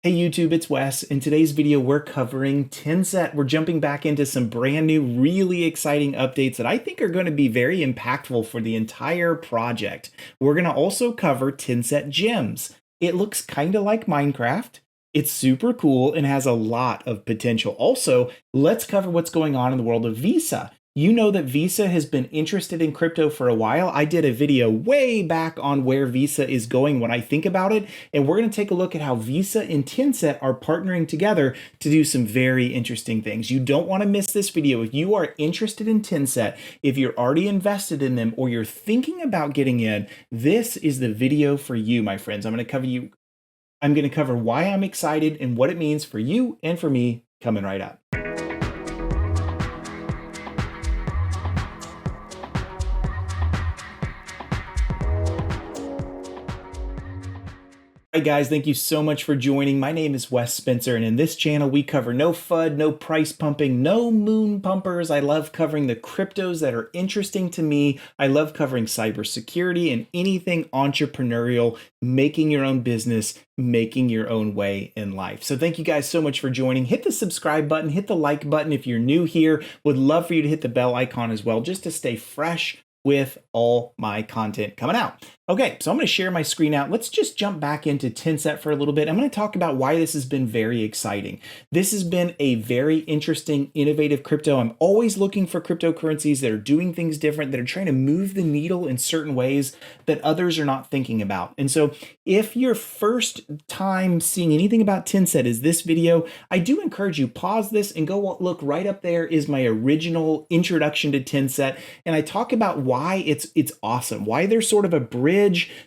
Hey YouTube, it's Wes. In today's video, we're covering Tenset. We're jumping back into some brand new, really exciting updates that I think are going to be very impactful for the entire project. We're going to also cover Tenset Gems. It looks kind of like Minecraft. It's super cool and has a lot of potential. Also, let's cover what's going on in the world of Visa. You know that Visa has been interested in crypto for a while. I did a video way back on where Visa is going when I think about it, and we're going to take a look at how Visa and Tenset are partnering together to do some very interesting things. You don't want to miss this video. If you are interested in Tenset, if you're already invested in them, or you're thinking about getting in, this is the video for you, my friends. I'm going to cover why I'm excited and what it means for you and for me coming right up. Hi guys, thank you so much for joining. My name is Wes Spencer, and in this channel we cover no FUD, no price pumping, no moon pumpers. I love covering the cryptos that are interesting to me. I love covering cybersecurity and anything entrepreneurial, making your own business, making your own way in life. So thank you guys so much for joining. Hit the subscribe button, hit the like button if you're new here. Would love for you to hit the bell icon as well, just to stay fresh with all my content coming out. Okay, so I'm going to share my screen out. Let's just jump back into Tenset for a little bit. I'm going to talk about why this has been very exciting. This has been a very interesting, innovative crypto. I'm always looking for cryptocurrencies that are doing things different, that are trying to move the needle in certain ways that others are not thinking about. And so if your first time seeing anything about Tenset is this video, I do encourage you, pause this and go look. Right up there is my original introduction to Tenset. And I talk about why it's awesome, why there's sort of a bridge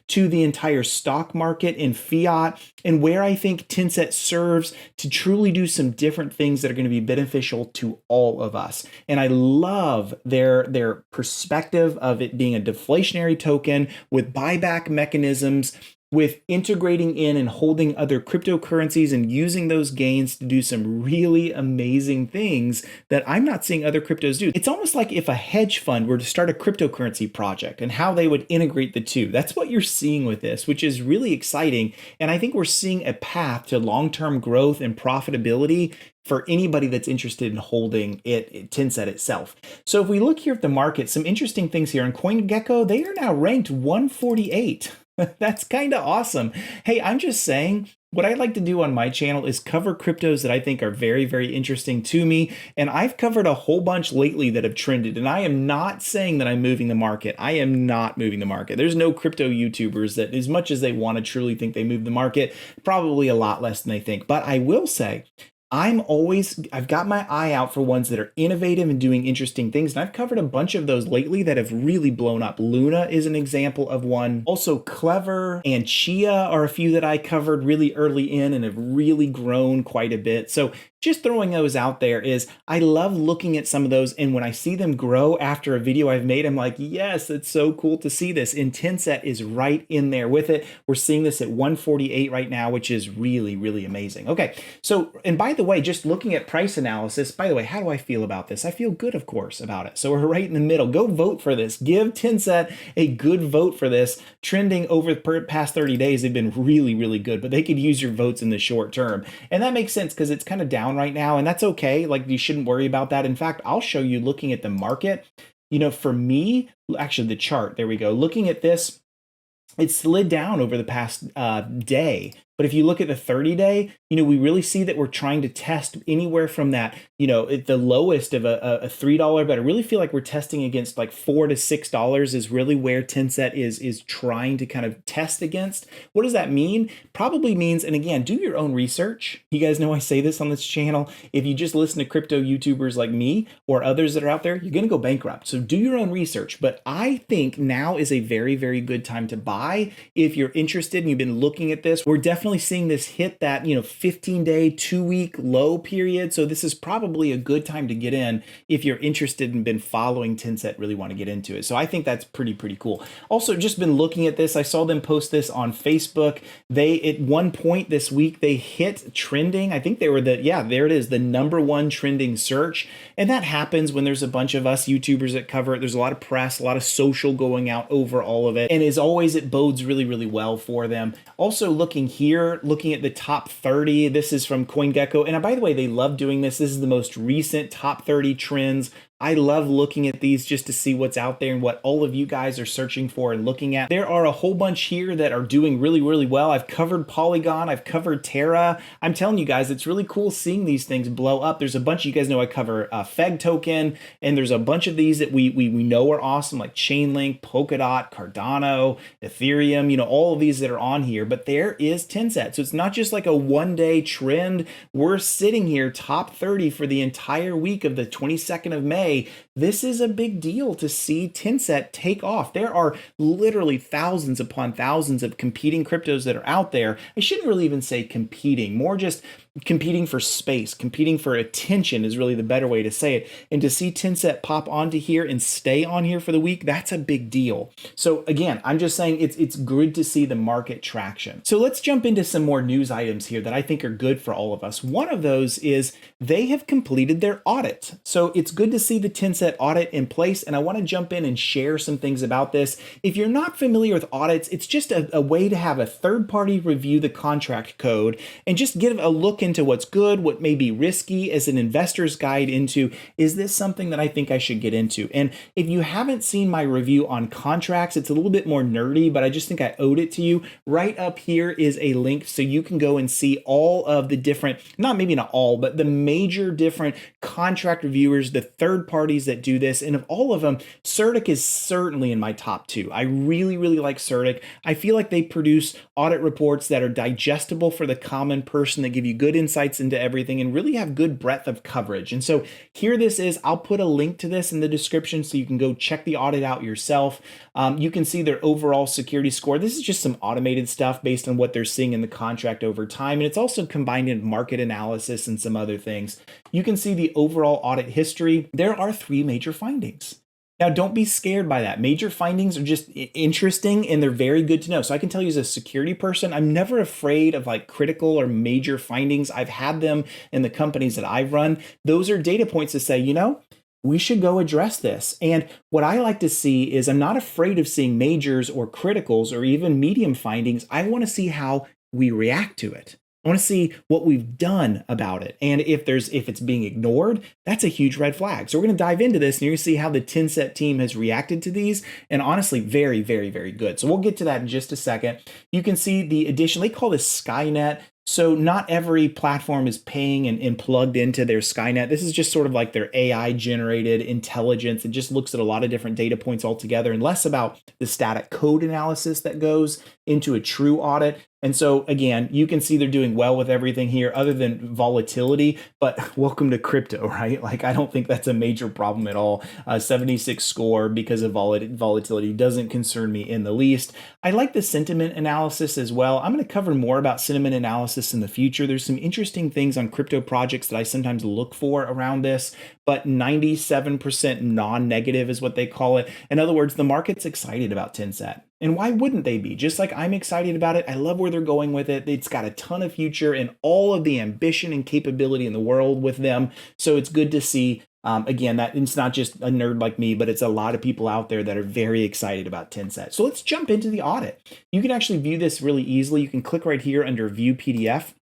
to the entire stock market and fiat, and where I think Tenset serves to truly do some different things that are going to be beneficial to all of us. And I love their perspective of it being a deflationary token with buyback mechanisms, with integrating in and holding other cryptocurrencies and using those gains to do some really amazing things that I'm not seeing other cryptos do. It's almost like if a hedge fund were to start a cryptocurrency project and how they would integrate the two. That's what you're seeing with this, which is really exciting. And I think we're seeing a path to long-term growth and profitability for anybody that's interested in holding Tenset itself. So if we look here at the market, some interesting things here. On CoinGecko, they are now ranked 148. That's kind of awesome. Hey, I'm just saying, what I like to do on my channel is cover cryptos that I think are very, very interesting to me. And I've covered a whole bunch lately that have trended. And I am not saying that I'm moving the market. I am not moving the market. There's no crypto YouTubers that, as much as they want to truly think they move the market, probably a lot less than they think. But I will say, I've got my eye out for ones that are innovative and doing interesting things. And I've covered a bunch of those lately that have really blown up. Luna is an example of one. Also Clever and Chia are a few that I covered really early in and have really grown quite a bit. So just throwing those out there is, I love looking at some of those, and when I see them grow after a video I've made, I'm like, yes, it's so cool to see this. And Tenset is right in there with it. We're seeing this at 148 right now, which is really, really amazing. Okay, so, and by the way, just looking at price analysis, by the way, how do I feel about this? I feel good, of course, about it. So we're right in the middle. Go vote for this. Give Tenset a good vote for this. Trending over the past 30 days, they've been really, really good, but they could use your votes in the short term. And that makes sense because it's kind of down right now, and that's okay. Like, you shouldn't worry about that. In fact, I'll show you, looking at the market, for me, actually the chart, there we go. Looking at this, it slid down over the past day. But if you look at the 30-day, we really see that we're trying to test anywhere from that, at the lowest of a $3, but I really feel like we're testing against like $4 to $6 is really where Tenset is trying to kind of test against. What does that mean? Probably means, and again, do your own research. You guys know I say this on this channel. If you just listen to crypto YouTubers like me or others that are out there, you're going to go bankrupt. So do your own research. But I think now is a very, very good time to buy. If you're interested and you've been looking at this, we're definitely seeing this hit that 15-day, 2-week low period. So this is probably a good time to get in if you're interested and been following Tenset, really want to get into it. So I think that's pretty cool. Also, just been looking at this. I saw them post this on Facebook. They, at one point this week, they hit trending. I think they were there it is, the #1 trending search. And that happens when there's a bunch of us YouTubers that cover it. There's a lot of press, a lot of social going out over all of it. And as always, it bodes really, really well for them. Also looking here, here looking at the top 30. This is from CoinGecko. And by the way, they love doing this. This is the most recent top 30 trends. I love looking at these just to see what's out there and what all of you guys are searching for and looking at. There are a whole bunch here that are doing really, really well. I've covered Polygon, I've covered Terra. I'm telling you guys, it's really cool seeing these things blow up. There's a bunch, you guys know I cover Feg token, and there's a bunch of these that we know are awesome, like Chainlink, Polkadot, Cardano, Ethereum, you know, all of these that are on here. But there is Tenset. So it's not just like a one-day trend. We're sitting here top 30 for the entire week of the 22nd of May. This is a big deal to see Tenset take off. There are literally thousands upon thousands of competing cryptos that are out there. I shouldn't really even say competing, more just competing for space, competing for attention is really the better way to say it. And to see Tenset pop onto here and stay on here for the week, that's a big deal. So again, I'm just saying it's good to see the market traction. So let's jump into some more news items here that I think are good for all of us. One of those is they have completed their audit. So it's good to see the Tenset audit in place. And I want to jump in and share some things about this. If you're not familiar with audits, it's just a way to have a third party review the contract code and just give a look into what's good, what may be risky as an investor's guide into, is this something that I think I should get into? And if you haven't seen my review on contracts, it's a little bit more nerdy, but I just think I owed it to you. Right up here is a link so you can go and see all of the different, maybe not all, but the major different contract reviewers, the third parties that do this. And of all of them, Certic is certainly in my top 2. I really, really like Certic. I feel like they produce audit reports that are digestible for the common person, that give you good insights into everything and really have good breadth of coverage. And so here this is. I'll put a link to this in the description so you can go check the audit out yourself. You can see their overall security score. This is just some automated stuff based on what they're seeing in the contract over time. And it's also combined in market analysis and some other things. You can see the overall audit history. There are 3 major findings. Now, don't be scared by that. Major findings are just interesting and they're very good to know. So I can tell you as a security person, I'm never afraid of like critical or major findings. I've had them in the companies that I've run. Those are data points to say, you know, we should go address this. And what I like to see is I'm not afraid of seeing majors or criticals or even medium findings. I want to see how we react to it. I want to see what we've done about it. And if it's being ignored, that's a huge red flag. So we're going to dive into this and you're going to see how the Tenset team has reacted to these. And honestly, very, very, very good. So we'll get to that in just a second. You can see the addition, they call this Skynet. So not every platform is paying and plugged into their Skynet. This is just sort of like their AI generated intelligence. It just looks at a lot of different data points altogether and less about the static code analysis that goes into a true audit. And so again, you can see they're doing well with everything here other than volatility, but welcome to crypto, right? Like, I don't think that's a major problem at all. 76 score because of volatility doesn't concern me in the least. I like the sentiment analysis as well. I'm going to cover more about sentiment analysis in the future. There's some interesting things on crypto projects that I sometimes look for around this, but 97% non-negative is what they call it. In other words, the market's excited about Tenset. And why wouldn't they be? Just like I'm excited about it. I love where they're going with it. It's got a ton of future and all of the ambition and capability in the world with them. So it's good to see, again, that it's not just a nerd like me, but it's a lot of people out there that are very excited about Tenset. So let's jump into the audit. You can actually view this really easily. You can click right here under View PDF.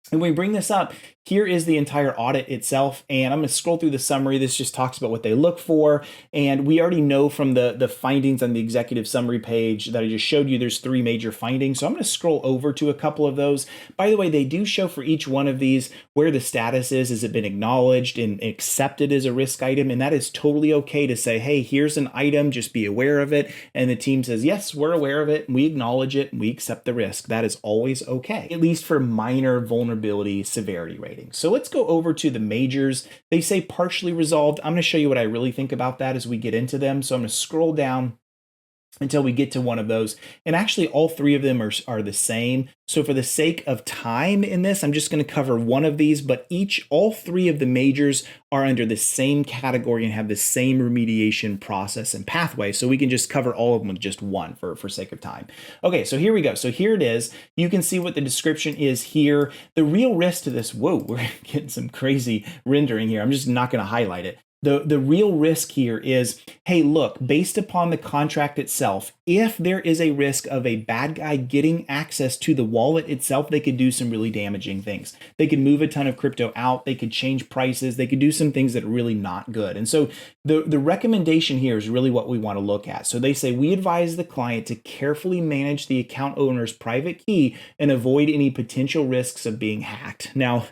And when we bring this up, here is the entire audit itself, and I'm going to scroll through the summary. This just talks about what they look for, and we already know from the findings on the executive summary page that I just showed you, there's 3 major findings. So I'm going to scroll over to a couple of those. By the way, they do show for each one of these where the status is. Has it been acknowledged and accepted as a risk item? And that is totally okay to say, hey, here's an item, just be aware of it. And the team says, yes, we're aware of it, and we acknowledge it, and we accept the risk. That is always okay, at least for minor vulnerability severity rating. So let's go over to the majors. They say partially resolved. I'm going to show you what I really think about that as we get into them. So I'm going to scroll down until we get to one of those. And actually all 3 of them are the same. So for the sake of time in this, I'm just going to cover one of these, but all 3 of the majors are under the same category and have the same remediation process and pathway. So we can just cover all of them with just one for sake of time. Okay, so here we go. So here it is. You can see what the description is here. The real risk to this, whoa, we're getting some crazy rendering here. I'm just not going to highlight it. The real risk here is, hey, look, based upon the contract itself, if there is a risk of a bad guy getting access to the wallet itself, they could do some really damaging things. They could move a ton of crypto out, they could change prices, they could do some things that are really not good. And so the recommendation here is really what we want to look at. So they say we advise the client to carefully manage the account owner's private key and avoid any potential risks of being hacked. Now,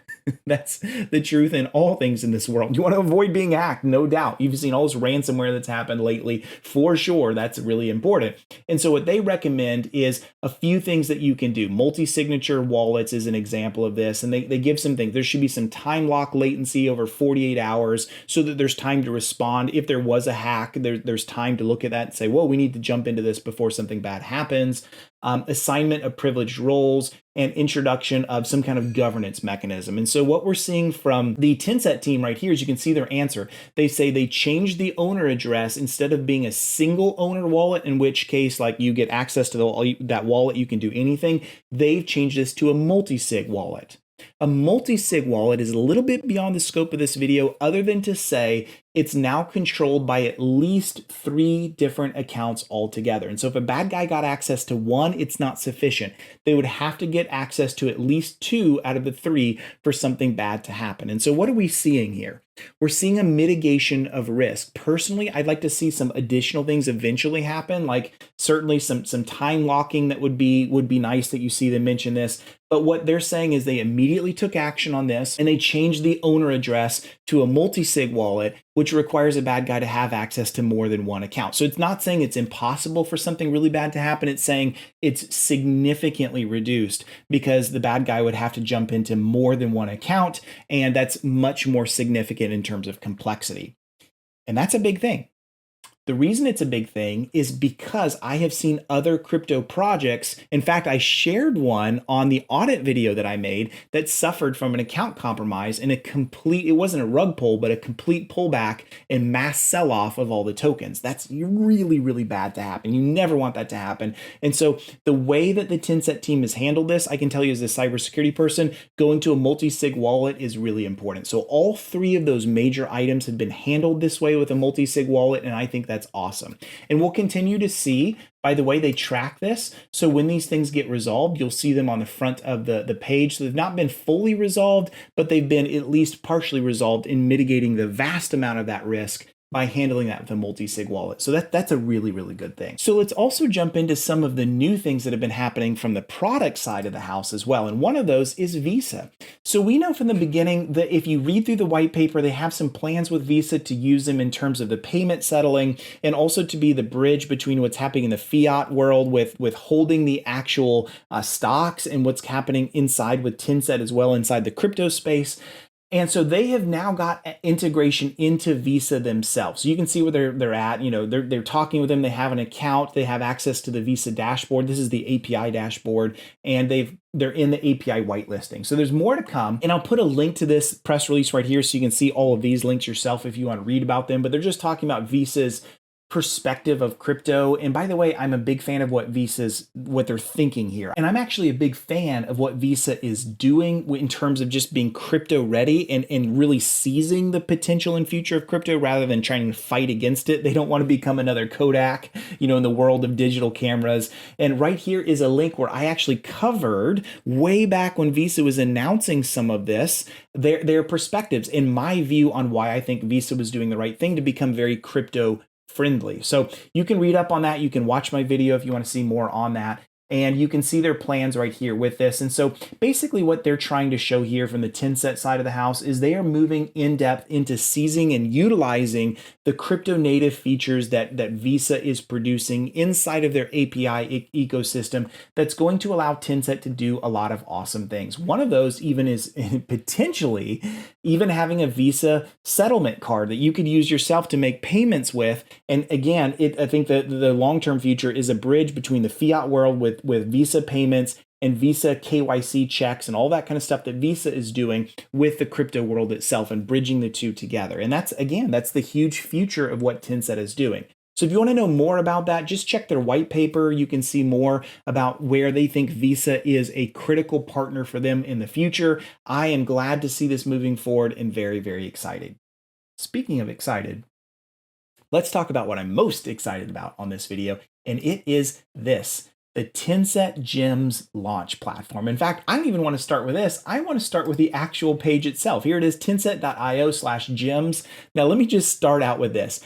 that's the truth in all things in this world. You want to avoid being hacked, no doubt. You've seen all this ransomware that's happened lately, for sure. That's really important. And so what they recommend is a few things that you can do. Multi-signature wallets is an example of this. And they give some things. There should be some time lock latency over 48 hours so that there's time to respond. If there was a hack, there's time to look at that and say, whoa, we need to jump into this before something bad happens. Assignment of privileged roles, and introduction of some kind of governance mechanism. And so what we're seeing from the Tenset team right here is you can see their answer. They say they changed the owner address instead of being a single owner wallet, in which case like you get access to that wallet, you can do anything. They've changed this to a multi-sig wallet. A multi-sig wallet is a little bit beyond the scope of this video, other than to say it's now controlled by at least 3 different accounts altogether. And so if a bad guy got access to one, it's not sufficient. They would have to get access to at least 2 out of the 3 for something bad to happen. And so what are we seeing here? We're seeing a mitigation of risk. Personally, I'd like to see some additional things eventually happen, like certainly some time locking that would be nice that you see them mention this. But what they're saying is they immediately took action on this and they changed the owner address to a multi-sig wallet, which requires a bad guy to have access to more than one account. So it's not saying it's impossible for something really bad to happen. It's saying it's significantly reduced because the bad guy would have to jump into more than one account, and that's much more significant in terms of complexity. And that's a big thing. The reason it's a big thing is because I have seen other crypto projects. In fact, I shared one on the audit video that I made that suffered from an account compromise and it wasn't a rug pull, but a complete pullback and mass sell-off of all the tokens. That's really, really bad to happen. You never want that to happen. And so the way that the Tenset team has handled this, I can tell you as a cybersecurity person, going to a multi-sig wallet is really important. So all 3 of those major items have been handled this way with a multi-sig wallet, and I think that's awesome. And we'll continue to see, by the way, they track this. So when these things get resolved, you'll see them on the front of the page. So they've not been fully resolved, but they've been at least partially resolved in mitigating the vast amount of that risk by handling that with a multi-sig wallet. So that's a really, really good thing. So let's also jump into some of the new things that have been happening from the product side of the house as well. And one of those is Visa. So we know from the beginning that if you read through the white paper, they have some plans with Visa to use them in terms of the payment settling and also to be the bridge between what's happening in the fiat world with holding the actual stocks and what's happening inside with Tenset as well inside the crypto space. And so they have now got integration into Visa themselves. So you can see where they're at. You know, they're talking with them. They have an account. They have access to the Visa dashboard. This is the API dashboard, and they're in the API whitelisting. So there's more to come. And I'll put a link to this press release right here so you can see all of these links yourself if you want to read about them. But they're just talking about Visa's perspective of crypto. And by the way, I'm a big fan of what they're thinking here. And I'm actually a big fan of what Visa is doing in terms of just being crypto ready and really seizing the potential and future of crypto rather than trying to fight against it. They don't want to become another Kodak, in the world of digital cameras. And right here is a link where I actually covered way back when Visa was announcing some of this, their perspectives and my view on why I think Visa was doing the right thing to become very crypto friendly. So you can read up on that. You can watch my video if you want to see more on that. And you can see their plans right here with this. And so basically what they're trying to show here from the Tenset side of the house is they are moving in depth into seizing and utilizing the crypto native features that Visa is producing inside of their API ecosystem that's going to allow Tenset to do a lot of awesome things. One of those even is potentially even having a Visa settlement card that you could use yourself to make payments with. And again, I think that the long-term future is a bridge between the fiat world with Visa payments and Visa KYC checks and all that kind of stuff that Visa is doing with the crypto world itself and bridging the two together. And that's the huge future of what Tenset is doing. So if you want to know more about that, just check their white paper. You can see more about where they think Visa is a critical partner for them in the future. I am glad to see this moving forward and very, very excited. speaking of excited, let's talk about what I'm most excited about on this video, and it is this, the Tenset Gems launch platform. In fact, I don't even want to start with this. I want to start with the actual page itself. Here it is, tenset.io/gems. Now, let me just start out with this.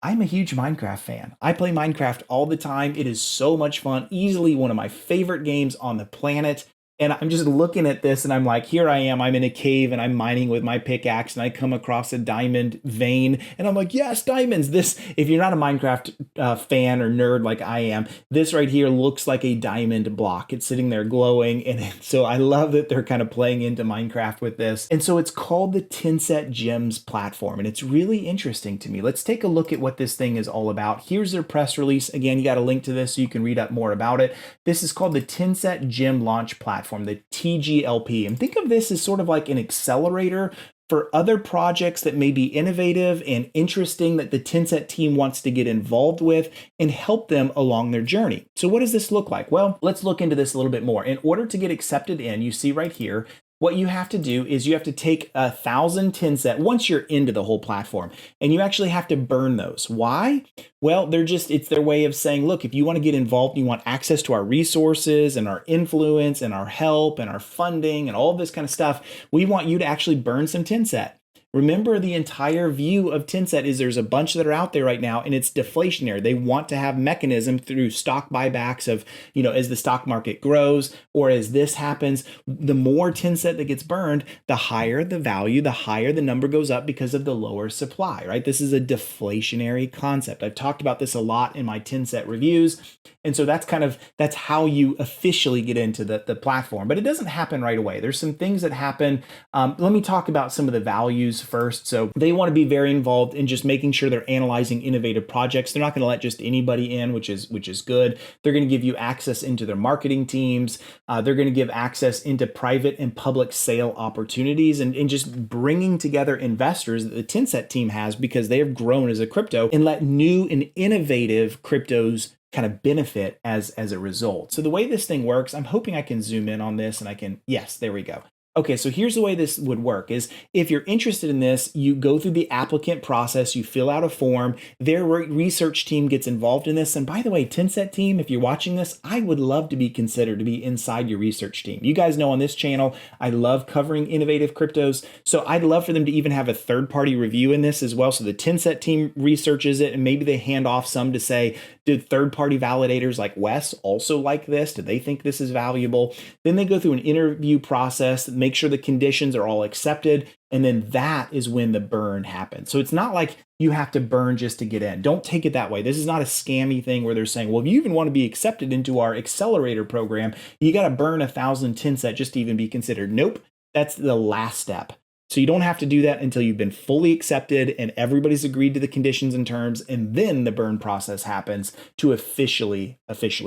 I'm a huge Minecraft fan. I play Minecraft all the time. It is so much fun, easily one of my favorite games on the planet. And I'm just looking at this and I'm like, here I am, I'm in a cave and I'm mining with my pickaxe and I come across a diamond vein and I'm like, yes, diamonds. This, if you're not a Minecraft fan or nerd like I am, this right here looks like a diamond block. It's sitting there glowing. And so I love that they're kind of playing into Minecraft with this. And so it's called the Tenset Gems platform. And it's really interesting to me. Let's take a look at what this thing is all about. Here's their press release. Again, you got a link to this so you can read up more about it. This is called the Tenset Gem Launch Platform, the TGLP. And think of this as sort of like an accelerator for other projects that may be innovative and interesting that the Tenset team wants to get involved with and help them along their journey. So what does this look like? Well, let's look into this a little bit more. In order to get accepted in, you see right here, what you have to do is you have to take 1,000 Tenset once you're into the whole platform, and you actually have to burn those. Why? Well, it's their way of saying, look, if you want to get involved and you want access to our resources and our influence and our help and our funding and all this kind of stuff, we want you to actually burn some Tenset. Remember, the entire view of Tenset is there's a bunch that are out there right now and it's deflationary. They want to have mechanism through stock buybacks of, as the stock market grows or as this happens, the more Tenset that gets burned, the higher the value, the higher the number goes up because of the lower supply, right? This is a deflationary concept. I've talked about this a lot in my Tenset reviews. And so that's how you officially get into the platform, but it doesn't happen right away. There's some things that happen. Let me talk about some of the values first. So they want to be very involved in just making sure they're analyzing innovative projects. They're not going to let just anybody in, which is good. They're going to give you access into their marketing teams. They're going to give access into private and public sale opportunities and just bringing together investors that the Tenset team has because they have grown as a crypto and let new and innovative cryptos kind of benefit as a result. So the way this thing works, I'm hoping I can zoom in on this and yes, there we go. Okay, so here's the way this would work is if you're interested in this, you go through the applicant process, you fill out a form, their research team gets involved in this. And by the way, Tenset team, if you're watching this, I would love to be considered to be inside your research team. You guys know on this channel, I love covering innovative cryptos. So I'd love for them to even have a third-party review in this as well. So the Tenset team researches it and maybe they hand off some to say, did third-party validators like Wes also like this? Do they think this is valuable? Then they go through an interview process, make sure the conditions are all accepted, and then that is when the burn happens. So it's not like you have to burn just to get in. Don't take it that way. This is not a scammy thing where they're saying, well, if you even want to be accepted into our accelerator program, you got to burn 1,000 Tenset just to even be considered. Nope, that's the last step. So you don't have to do that until you've been fully accepted and everybody's agreed to the conditions and terms, and then the burn process happens to officially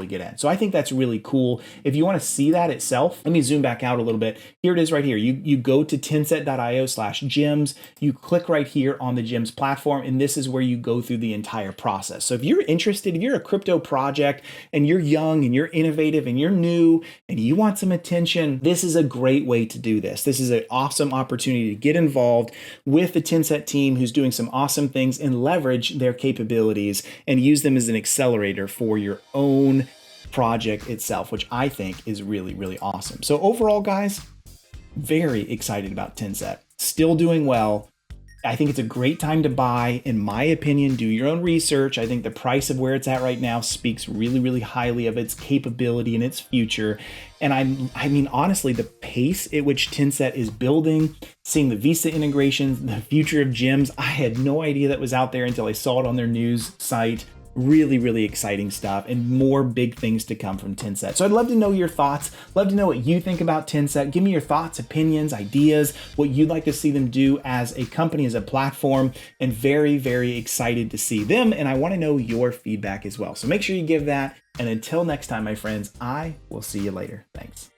get in. So I think that's really cool. If you want to see that itself, let me zoom back out a little bit. Here it is right here. You go to tenset.io/gems. You click right here on the Gems platform, and this is where you go through the entire process. So if you're interested, if you're a crypto project and you're young and you're innovative and you're new and you want some attention, this is a great way to do this. This is an awesome opportunity to get involved with the Tenset team who's doing some awesome things and leverage their capabilities and use them as an accelerator for your own project itself, which I think is really, really awesome. So overall, guys, very excited about Tenset. Still doing well. I think it's a great time to buy. In my opinion, do your own research. I think the price of where it's at right now speaks really, really highly of its capability and its future. And I mean, honestly, the pace at which Tenset is building, seeing the Visa integrations, the future of gems, I had no idea that was out there until I saw it on their news site. Really, really exciting stuff and more big things to come from Tenset. So I'd love to know your thoughts. Love to know what you think about Tenset. Give me your thoughts, opinions, ideas, what you'd like to see them do as a company, as a platform, and very, very excited to see them. And I want to know your feedback as well. So make sure you give that. And until next time, my friends, I will see you later. Thanks.